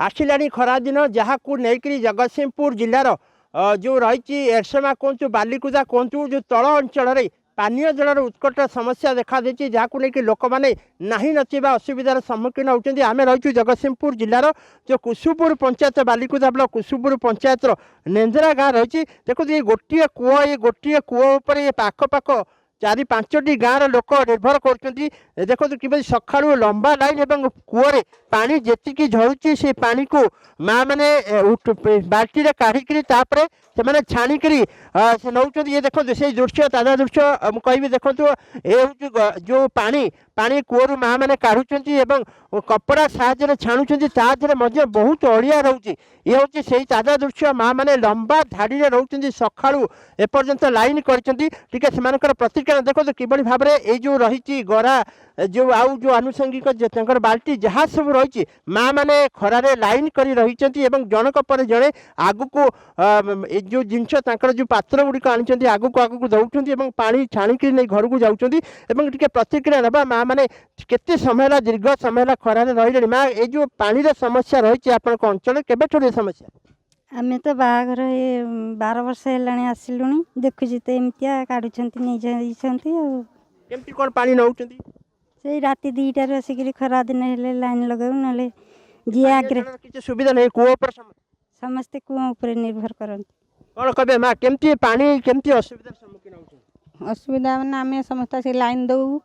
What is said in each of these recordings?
आसिला खरा दिन जहाँ को लेकर जगतसिंहपुर जिलार जो रही एरसमा कहूँ बालिकुदा कहूँ जो तल अंचल पानीय जलर उत्कट समस्या देखा देती जहाँ को लेकिन लोक मैंने नहीं नचवा असुविधार सम्मुखीन होती आम रही जगतसिंहपुर जिलार जो कुसुपुर पंचायत बालिकुदा ब्लॉक कुसुपुर पंचायत नेंजरा गाँव रही देखो ये गोटे कूह ये गोटे कूह ये पाखपाख 4-5टी गाँव लोक निर्भर कर देखो कि सका लंबा लाइन और कूअरे पानी जी झरुची से पानी को माँ मैंने बाल्टी काढ़ी से छाणिक नौ ये देखो से दृश्य ताजा दृश्य मुझे देखो ये जो पानी पानी कूअर माँ मैंने काढ़ुं कपड़ा साहाଯ୍य छाणुं बहुत अड़िया रोचे ये हूँ से ताजा दृश्य माँ मैंने लंबा धाड़ी में रोच सका एपर्यंत लाइन कर प्रतिक्रिया देखो कि भाव में ये जो रही गरा जो आउ जो आनुषंगिक बाल्टी जहाँ सब रही माँ मैंने खरारे लाइन कर रही जनक पर जड़े आग को जो जिनस जो पात्र गुड़िक आनी आग को आग को दौरान पानी छाणिक नहीं घर को जाऊँच प्रतिक्रिया ना माँ मैंने केते समय दीर्घ समय खरारे रही माँ ये जो पानी समस्या रही आप अंचल के समस्या आम तो बाहर 12 वर्ष है आसिलुणी देखुची तो एमतिया केमती कौन पानी नौ से राति 2टार आसिक खरा दिन हेले लाइन लगाऊ ना जी आगे किसी सुविधा नहीं कूह पर समस्ते कूह पर निर्भर करते कौन कहे माँ केमती पानी केमती असुविधा सम्मुखीन असुविधा मैंने आम समस्त से लाइन दऊ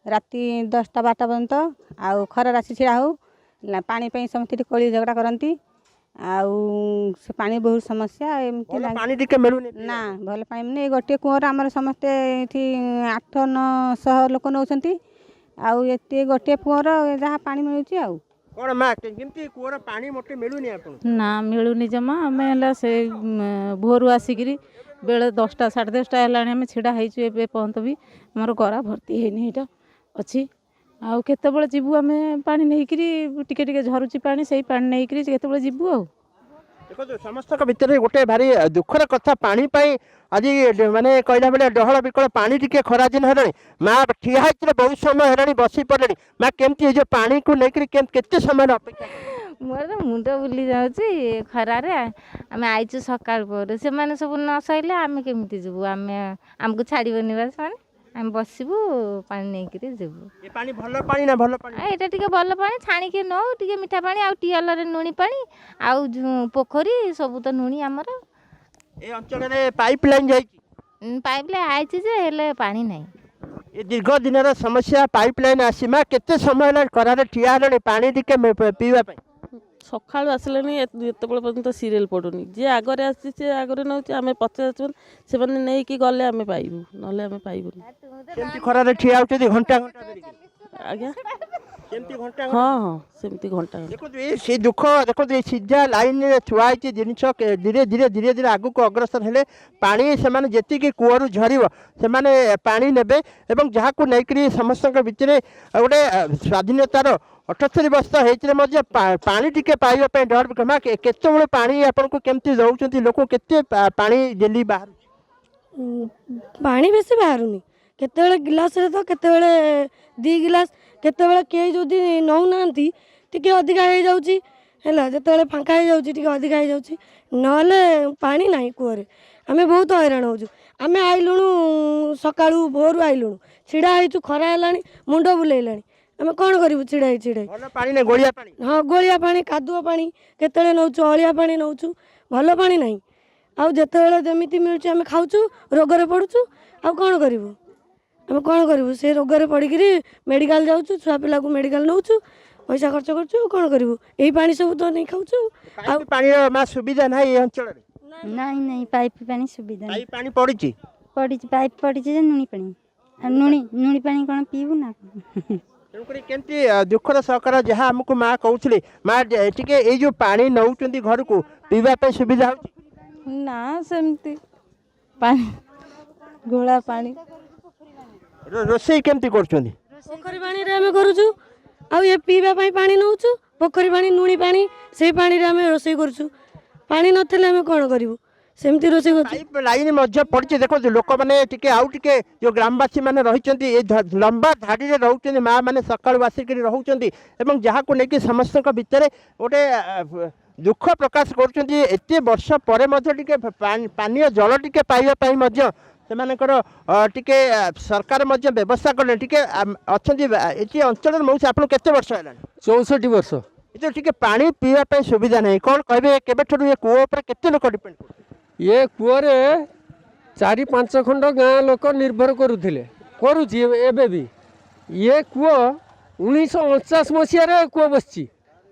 राति 10टा 12टा पर्यंत आउ खरा राशि छिड़ा हो पानी समस्त कली झगड़ा करती आउ से पानी बहुत समस्या एमती पानी टिके मिलुनी ना भल पानी मिलुनी गोटे कूअर आमर समस्ते 800-900 लोक नौकरी आउ ये गोटे कूअर जहाँ पानी मिलूची आउ कौन माँ केमती कूअर पानी मोटे मिलुनी आपन ना मिलुनी जमा आम से भोर आसिक बेले 10टा 10:30 है आम छिड़ा होइछु पर्यंत भी आमर गरा भर्ती है अच्छी आउ केतबेले जीवु आम पानी नहीं टिके झरुची पानी से पानी नहीं केतबेले जीवु आउ देखो समस्त भितर गोटे भारी दुखर कथा पानी आज माने कहला बेले डहल विकल पानी टिके खरा दिन है माँ ठिया होती बहुत समय है बसी पड़े माँ केमती जो पानी को लेकर केते समय अपेक्षा मोर तो मुंड बुली जाऊँगी खरारे आम आईचु सकाल पर से मैंने सब न सैले आम केमी जीवु आम आमको छाड़बनी बस मैंने आम बसबू पानी नहीं करी जीवु ये पानी भल पानी ना भल पानी एटा टिके भल पानी छाणी के नौ टिके मीठा पानी आउ टियल रे नुणी पानी आउ पोखरी सब तो नुणी आमर ए अंचल रे पाइपलाइन जाई पाइपलाइन आइछि जे हेले पानी नहीं ये दीर्घ दिन समस्या पाइपलाइन आसी माँ केते समय करारे ठिया रे पानी टिके पीवा सका आसिले एत पर्यटन सीरियल पड़ूनी जी आगे आसी आगे नौ आम पचास से नहीं कि गले आम पाइबू ना आम पाइबू खरारे ठिया होती घंटा घंटा आज्ञा घंटा हाँ हाँ सेमती घंटा देखो ये दुख देखो ये सीधा लाइन थुआई जिनस धीरे धीरे धीरे धीरे आग को अग्रसर हेले पानी से जी कूअर झर से पानी नेबे एवं जहाँ को लेकर समस्त भितर गोटे स्वाधीनतार 78 वर्ष होती पानी टिके पाइबा डर माँ केतबे पानी आपको केमती दौरान लोक केते पानी डेली बाहर पानी बेसी बाहरुनी केतबेले गिलास रे तो केतबेले 2 गिलास केतबेले के जदी नौ नांती टिके अधिका हो जाउची हैला जेतबेले फांका हो जाउची टिके अधिका हो जाउची नले पानी नाही कुआरे आमे बहुत हैरान होजु आमे आइलुणु सकाळू भोर आइलुणु छिड़ा आइचु खरा हेलानी मुंडो बुलेइलानी आमे कोन करिवु छिड़ाई छिड़ाई भल पानी ने गोलिया पानी हाँ गोलिया पानी कादुआ पानी केतबेले नौचु अलिया पानी नौचु भल पानी नाही आउ जेतबेले जेमिति मिलुची आमे खाउचु रोगरे पडुचु आउ कोन करिवु आम कौन करूँ से रोग पड़ी मेडिकल जाऊँ छुआ पिला को मेडिकल नौ पैसा खर्च करूँ कौन करूँ यही पानी सब तो नहीं खाऊ पानी सुविधा ना ये अंचल नहीं नहीं पाइप पानी सुविधा पानी पड़ी पड़ी पाइप पड़ी नुणी पानी नुणी पानी कौन पीबू ना केमती दुखर सहकार जहाँ आमको माँ कहते माँ टे ये जो पानी नौ घर को पीवा सुविधा ना सेमती पानी घोड़ा पानी रोसई केमती करछोनी पोखरी पानी रे हमें करूछु आ ये पीवा पाई पानी नौछु पोखरी पानी नुणी पानी से पानी रे हमें रोसई करछु पानी नथले हमें कोन करिवु ସେମିତି ରୋଷେଇ କରୁଛୁ। ପାଇପ୍ ଲାଇନ୍ ମଧ୍ୟ ପଡ଼ିଛି ଦେଖନ୍ତୁ ଲୋକମାନେ ଟିକେ ଆଉ ଟିକେ ଯେଉଁ ଗ୍ରାମବାସୀ ମାନେ ରହିଛନ୍ତି ଏ ଲମ୍ବା ଧାଡ଼ିରେ ରହୁଛନ୍ତି ମା ମାନେ ସକାଳୁ ଆସିକରି ରହୁଛନ୍ତି ଏବଂ ଯାହାକୁ ନେଇକି ସମସ୍ତଙ୍କ ଭିତରେ ଗୋଟେ ଦୁଃଖ ପ୍ରକାଶ କରୁଛନ୍ତି ଏତେ ବର୍ଷ ପରେ ମଧ୍ୟ ଟିକେ ପାନୀୟ ଜଳ ଟିକେ ପାଇବା ପାଇଁ ମଧ୍ୟ ସେମାନଙ୍କର ଟିକେ ସରକାର ମଧ୍ୟ ବ୍ୟବସ୍ଥା କଲେ ଟିକେ ଅଛନ୍ତି ଏଠି ଅଞ୍ଚଳରେ ମଉସା ଆପଣଙ୍କୁ କେତେ ବର୍ଷ ହେଲାଣି? 64 ବର୍ଷ। ଏଠି ଟିକେ ପାଣି ପିଇବା ପାଇଁ ସୁବିଧା ନାହିଁ କ'ଣ କହିବେ କେବେଠାରୁ ଏ କୂଅ ଉପରେ କେତେ ଲୋକ ଡିପେଣ୍ଡ କରୁଛନ୍ତି? ये कूअरे 4-5 खंड गाँ लोक निर्भर करुले करुच्ची एवं भी ये कूଅ 1949 मसीह कूଅ बसची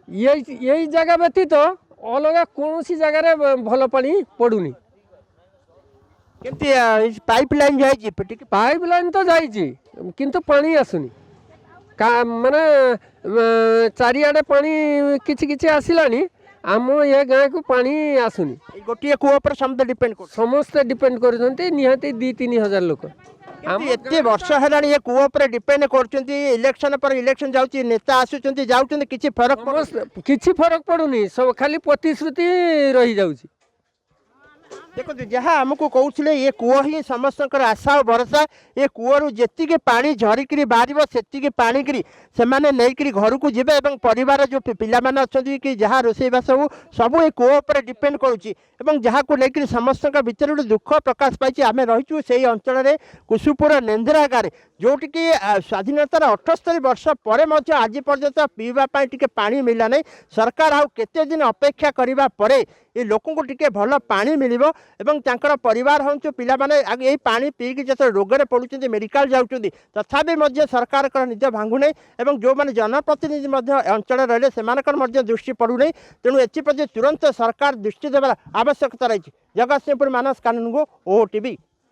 यही जगह व्यतीत अलग कौन सी जगार भल पा पड़ूनी केमती पाइप लाइन जाइए पाइप लाइन तो जाइए किंतु पानी आसुनी का माने चारिआडे पानी किछि किछि आसिलानी आम ये गाँ को पानी आसुनी गोटे कूଅ पर समस्त डिपेंड कर समस्ते डिपेंड करते निहाती 2-3 हजार लोक एते वर्ष है ये कूଅ पर डिपेंड कर इलेक्शन पर इलेक्शन जाउची नेता आसुचंती जाउचंती किछि फरक पड़ुनी सब खाली प्रतिश्रुति रही जाउची। देखो जहाँ आमको कहते ये कूଅ ही समस्त आशा और भरोसा ये कूअरु जी पानी झरिकी बाहर से पानी से नहीं घर को जीवे परिवार जो पिला माने अच्छा कि जहाँ रोषेईबास हो सब ये कूଅ पर डिपेंड करुच्ची जहाँ को लेकर समस्त भितर गोटे दुख प्रकाश पाई आम रहीचु से अंचल कुसुपुर नेंद्रा गाँव जोटि कि स्वाधीनतार 78 वर्ष पर आज पर्यंत पीवाई टी पानी मिला नहीं सरकार आउ केते दिन अपेक्षा करने पर ये लोक को टिके भल पानी मिल परिवार हूँ पाने यही पानी पीकी जो रोग पड़ुं मेडिकल जाऊँच तथापि सरकार निज भांगुना और जो मैंने जनप्रतिनिधि अंचल रही से दृष्टि पड़ूना तेणु एप्रति तुरंत सरकार दृष्टि देवार आवश्यकता रही। जगतसिंहपुर मानस कानून को OTV।